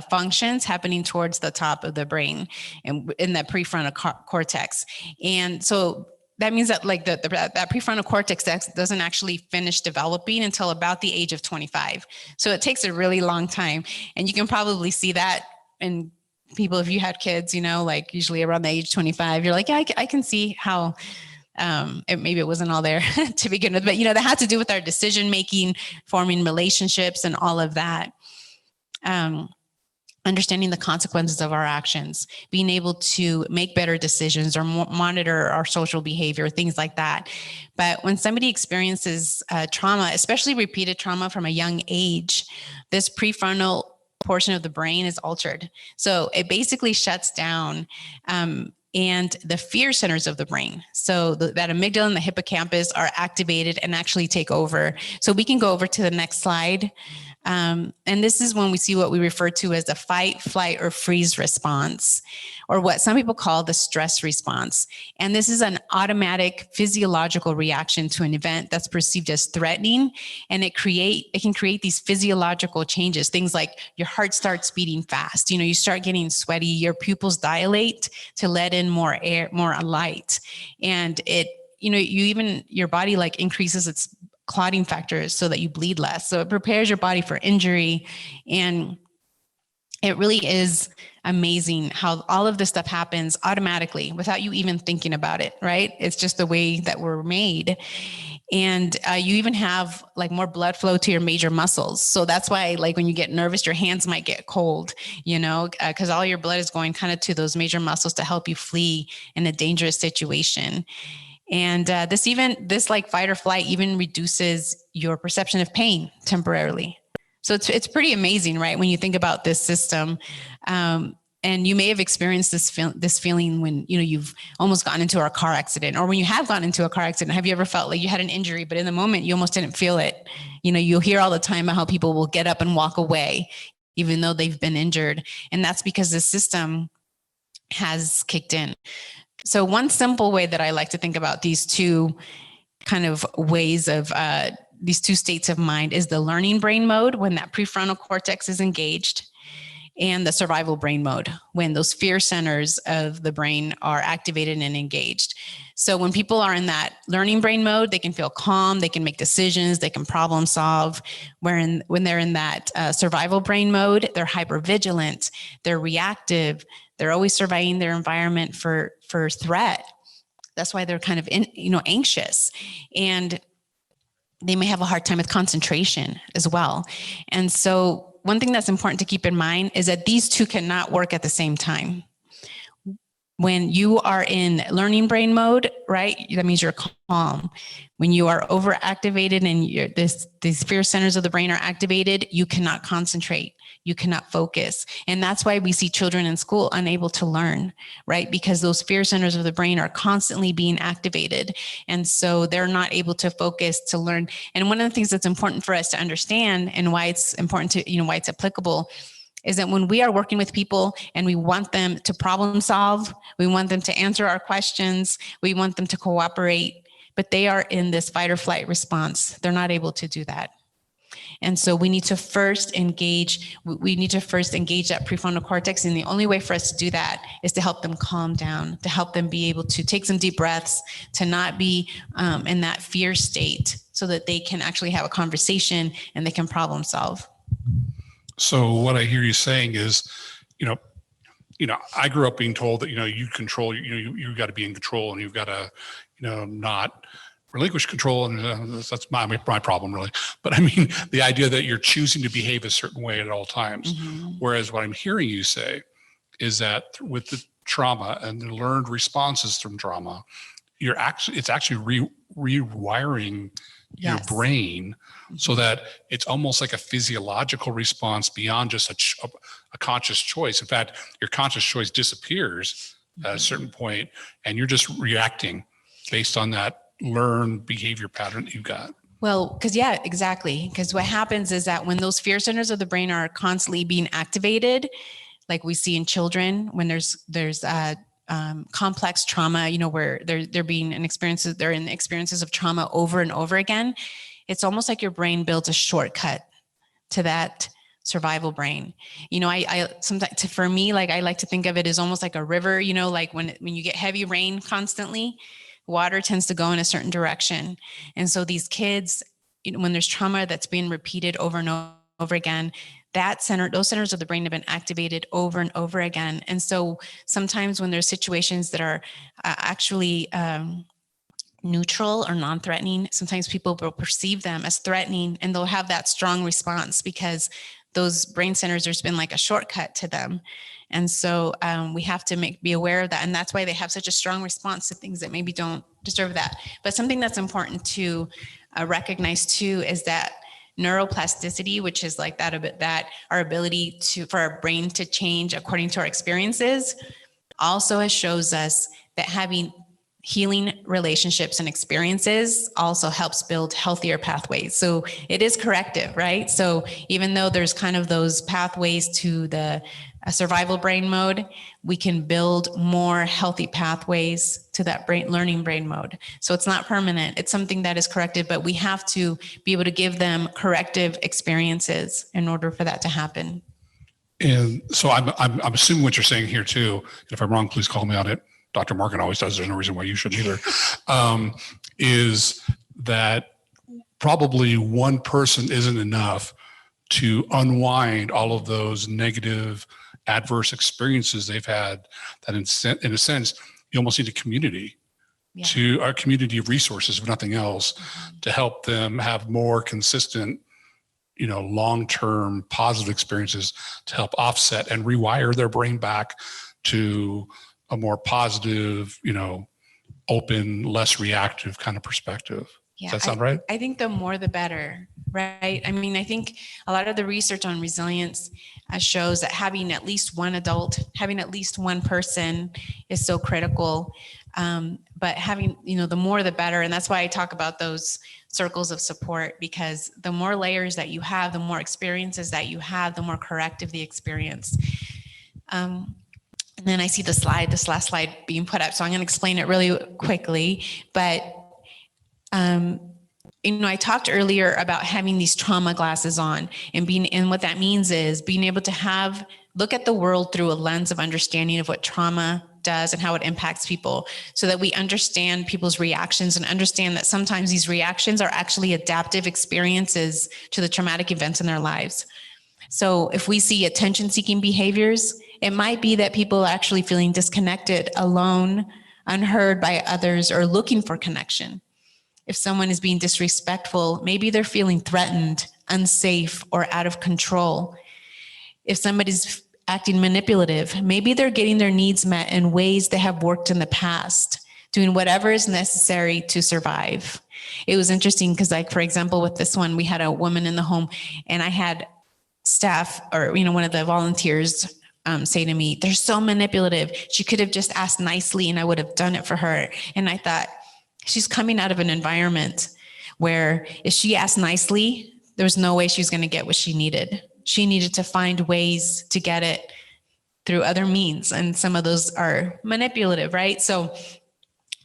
functions happening towards the top of the brain and in that prefrontal cortex. And so that means that like that prefrontal cortex doesn't actually finish developing until about the age of 25. So it takes a really long time. And you can probably see that in people, if you had kids, like usually around the age 25, you're like, yeah, I can see how maybe it wasn't all there to begin with, but that had to do with our decision making, forming relationships, and all of that. Understanding the consequences of our actions, being able to make better decisions or monitor our social behavior, things like that. But when somebody experiences trauma, especially repeated trauma from a young age, this prefrontal portion of the brain is altered. So it basically shuts down and the fear centers of the brain. So that amygdala and the hippocampus are activated and actually take over. So we can go over to the next slide. And this is when we see what we refer to as the fight, flight, or freeze response, or what some people call the stress response. And this is an automatic physiological reaction to an event that's perceived as threatening. And it can create these physiological changes, things like your heart starts beating fast, you start getting sweaty, your pupils dilate to let in more air, more light. And your body like increases its clotting factors so that you bleed less. So it prepares your body for injury. And it really is amazing how all of this stuff happens automatically without you even thinking about it, right? It's just the way that we're made. And you even have like more blood flow to your major muscles. So that's why like when you get nervous, your hands might get cold, because all your blood is going kind of to those major muscles to help you flee in a dangerous situation. And this like fight or flight even reduces your perception of pain temporarily. So it's pretty amazing, right? When you think about this system, and you may have experienced this feeling when, you've almost gotten into a car accident, or when you have gotten into a car accident. Have you ever felt like you had an injury, but in the moment you almost didn't feel it? You'll hear all the time about how people will get up and walk away, even though they've been injured. And that's because the system has kicked in. So one simple way that I like to think about these two kind of ways of these two states of mind is the learning brain mode, when that prefrontal cortex is engaged, and the survival brain mode, when those fear centers of the brain are activated and engaged. So when people are in that learning brain mode, they can feel calm, they can make decisions, they can problem solve. When they're in that survival brain mode, they're hypervigilant, they're reactive, they're always surveying their environment for threat. That's why they're kind of anxious, and they may have a hard time with concentration as well. And so one thing that's important to keep in mind is that these two cannot work at the same time. When you are in learning brain mode, right? That means you're calm. When you are overactivated and these fear centers of the brain are activated, you cannot concentrate. You cannot focus. And that's why we see children in school unable to learn, right? Because those fear centers of the brain are constantly being activated. And so they're not able to focus to learn. And one of the things that's important for us to understand, and why it's important to, why it's applicable, is that when we are working with people and we want them to problem solve, we want them to answer our questions, we want them to cooperate, but they are in this fight or flight response. They're not able to do that. And so we need to first engage that prefrontal cortex. And the only way for us to do that is to help them calm down, to help them be able to take some deep breaths, to not be in that fear state, so that they can actually have a conversation and they can problem solve. So what I hear you saying is, I grew up being told that, you control, you got to be in control, and you've got to, not relinquish control. And that's my problem, really. But I mean, the idea that you're choosing to behave a certain way at all times. Mm-hmm. Whereas what I'm hearing you say is that with the trauma and the learned responses from trauma, it's actually rewiring your brain, so that it's almost like a physiological response beyond just a conscious choice. In fact, your conscious choice disappears at a certain point, and you're just reacting based on that learned behavior pattern that you've got. Well, exactly. Because what happens is that when those fear centers of the brain are constantly being activated, like we see in children, when there's complex trauma, where they're in experiences of trauma over and over again, it's almost like your brain builds a shortcut to that survival brain. I sometimes, for me, like I like to think of it as almost like a river, like when you get heavy rain constantly, water tends to go in a certain direction. And so these kids, when there's trauma that's being repeated over and over again, those centers of the brain have been activated over and over again. And so sometimes when there's situations that are actually neutral or non-threatening, sometimes people will perceive them as threatening, and they'll have that strong response because those brain centers, there's been like a shortcut to them. And so we have to be aware of that. And that's why they have such a strong response to things that maybe don't deserve that. But something that's important to recognize too is that neuroplasticity, which is like that our ability for our brain to change according to our experiences, also shows us that having healing relationships and experiences also helps build healthier pathways. So it is corrective, right? So even though there's kind of those pathways to the survival brain mode, we can build more healthy pathways to that learning brain mode. So it's not permanent. It's something that is corrective, but we have to be able to give them corrective experiences in order for that to happen. And so I'm assuming what you're saying here too, if I'm wrong, please call me on it. Dr. Morgan always does. There's no reason why you shouldn't either. Is that probably one person isn't enough to unwind all of those negative, adverse experiences they've had. That in a sense, you almost need a community, to our community of resources, if nothing else, to help them have more consistent, long-term positive experiences to help offset and rewire their brain back to a more positive, open, less reactive kind of perspective. Yeah, Does that sound right? I think the more the better, right? I mean, I think a lot of the research on resilience shows that having at least one adult, having at least one person is so critical. But having, the more the better. And that's why I talk about those circles of support, because the more layers that you have, the more experiences that you have, the more corrective the experience. And then I see this last slide being put up. So I'm going to explain it really quickly. But, I talked earlier about having these trauma glasses on, and what that means is being able to look at the world through a lens of understanding of what trauma does and how it impacts people, so that we understand people's reactions and understand that sometimes these reactions are actually adaptive experiences to the traumatic events in their lives. So if we see attention-seeking behaviors, it might be that people are actually feeling disconnected, alone, unheard by others, or looking for connection. If someone is being disrespectful, maybe they're feeling threatened, unsafe, or out of control. If somebody's acting manipulative. Maybe they're getting their needs met in ways they have worked in the past, doing whatever is necessary to survive. It was interesting because, like, for example, with this one, we had a woman in the home, and I had staff, or, you know, one of the volunteers say to me, they're so manipulative. She could have just asked nicely and I would have done it for her. And I thought, she's coming out of an environment where if she asked nicely, there was no way she was going to get what she needed. She needed to find ways to get it through other means. And some of those are manipulative, right? So,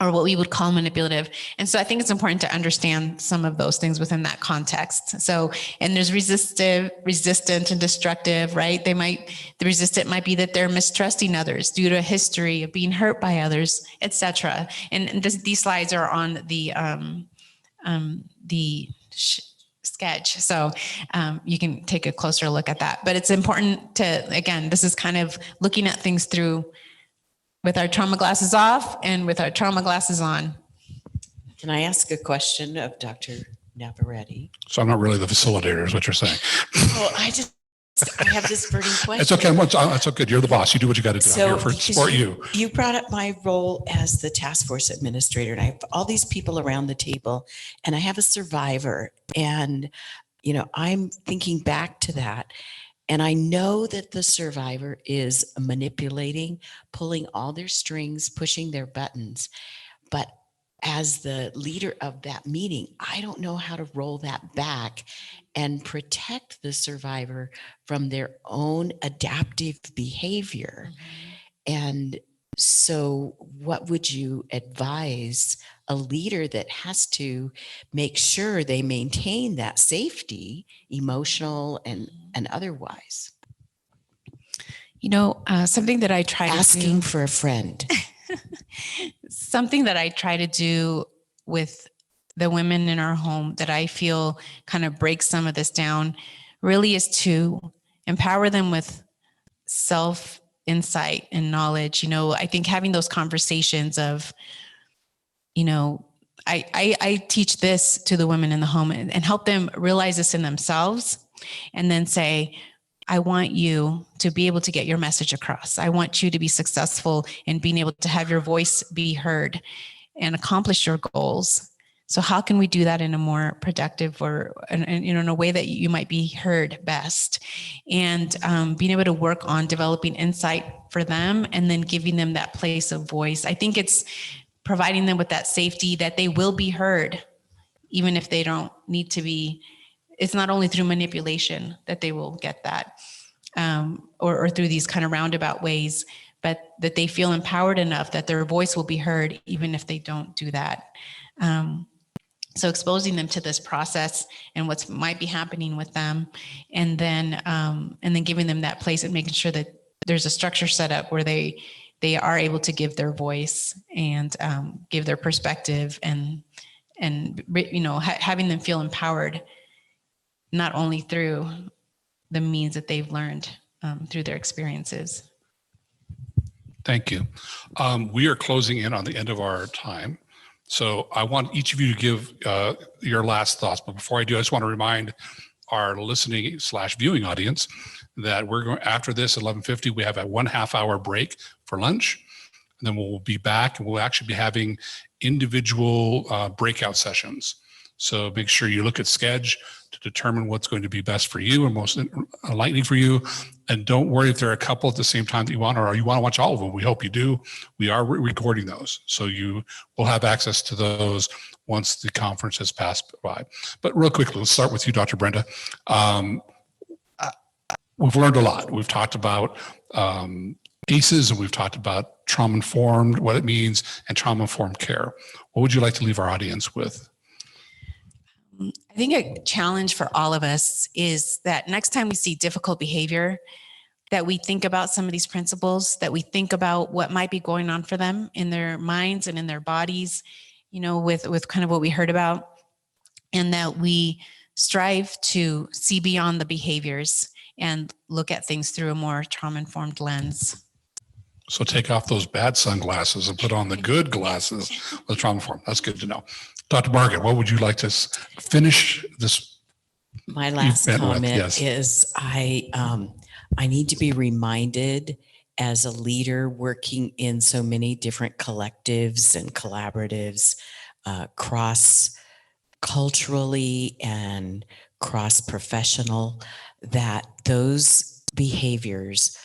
or what we would call manipulative. And so I think it's important to understand some of those things within that context. So, and there's resistant and destructive, right? The resistant might be that they're mistrusting others due to a history of being hurt by others, etc. And these slides are on the sketch. So you can take a closer look at that. But it's important to, again, this is kind of looking at things through with our trauma glasses off and with our trauma glasses on. Can I ask a question of Dr. Navarrete? So I'm not really the facilitator, is what you're saying. Oh, I have this burning question. It's okay. It's okay. You're the boss. You do what you got to do. So, I'm here for support you. You brought up my role as the task force administrator, and I have all these people around the table, and I have a survivor. And, you know, I'm thinking back to that. And I know that the survivor is manipulating, pulling all their strings, pushing their buttons. But as the leader of that meeting, I don't know how to roll that back and protect the survivor from their own adaptive behavior. And so what would you advise a leader that has to make sure they maintain that safety, emotional and otherwise? You know, something that I try to do. Asking for a friend. Something that I try to do with the women in our home that I feel kind of breaks some of this down really is to empower them with self-insight and knowledge. You know, I think having those conversations of, you know, I teach this to the women in the home and help them realize this in themselves, and then say, I want you to be able to get your message across. I want you to be successful in being able to have your voice be heard and accomplish your goals. So how can we do that in a more productive or you know, in a way that you might be heard best? And being able to work on developing insight for them and then giving them that place of voice. I think it's providing them with that safety that they will be heard, even if they don't need to be. It's not only through manipulation that they will get that, or through these kind of roundabout ways, but that they feel empowered enough that their voice will be heard, even if they don't do that. So exposing them to this process and what might be happening with them, and then giving them that place and making sure that there's a structure set up where they are able to give their voice and give their perspective, and you know, having them feel empowered, not only through the means that they've learned through their experiences. Thank you. We are closing in on the end of our time. So I want each of you to give your last thoughts. But before I do, I just want to remind our listening / viewing audience that we're going, after this at 11:50, we have a 1.5 hour break for lunch. And then we'll be back and we'll actually be having individual breakout sessions. So make sure you look at Sketch to determine what's going to be best for you and most enlightening for you. And don't worry if there are a couple at the same time that you want, or you want to watch all of them. We hope you do. We are recording those. So you will have access to those once the conference has passed by. But real quickly, let's start with you, Dr. Brenda. We've learned a lot. We've talked about ACEs, and we've talked about trauma-informed, what it means, and trauma-informed care. What would you like to leave our audience with? I think a challenge for all of us is that next time we see difficult behavior, that we think about some of these principles, that we think about what might be going on for them in their minds and in their bodies, you know, with kind of what we heard about, and that we strive to see beyond the behaviors and look at things through a more trauma-informed lens. So take off those bad sunglasses and put on the good glasses with trauma-informed. That's good to know. Dr. Morgan, what would you like to finish this? My last comment Yes. is I I need to be reminded as a leader working in so many different collectives and collaboratives, cross culturally and cross professional, that those behaviors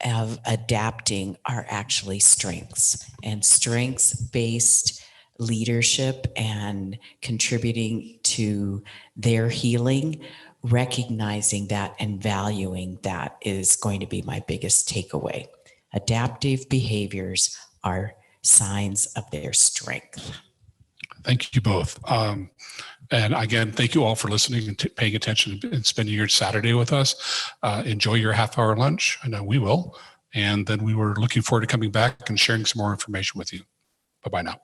of adapting are actually strengths, and strengths based leadership and contributing to their healing, recognizing that and valuing that is going to be my biggest takeaway. Adaptive behaviors are signs of their strength. Thank you both. And again, thank you all for listening and paying attention and spending your Saturday with us. Enjoy your half-hour lunch. I know we will. And then we were looking forward to coming back and sharing some more information with you. Bye-bye now.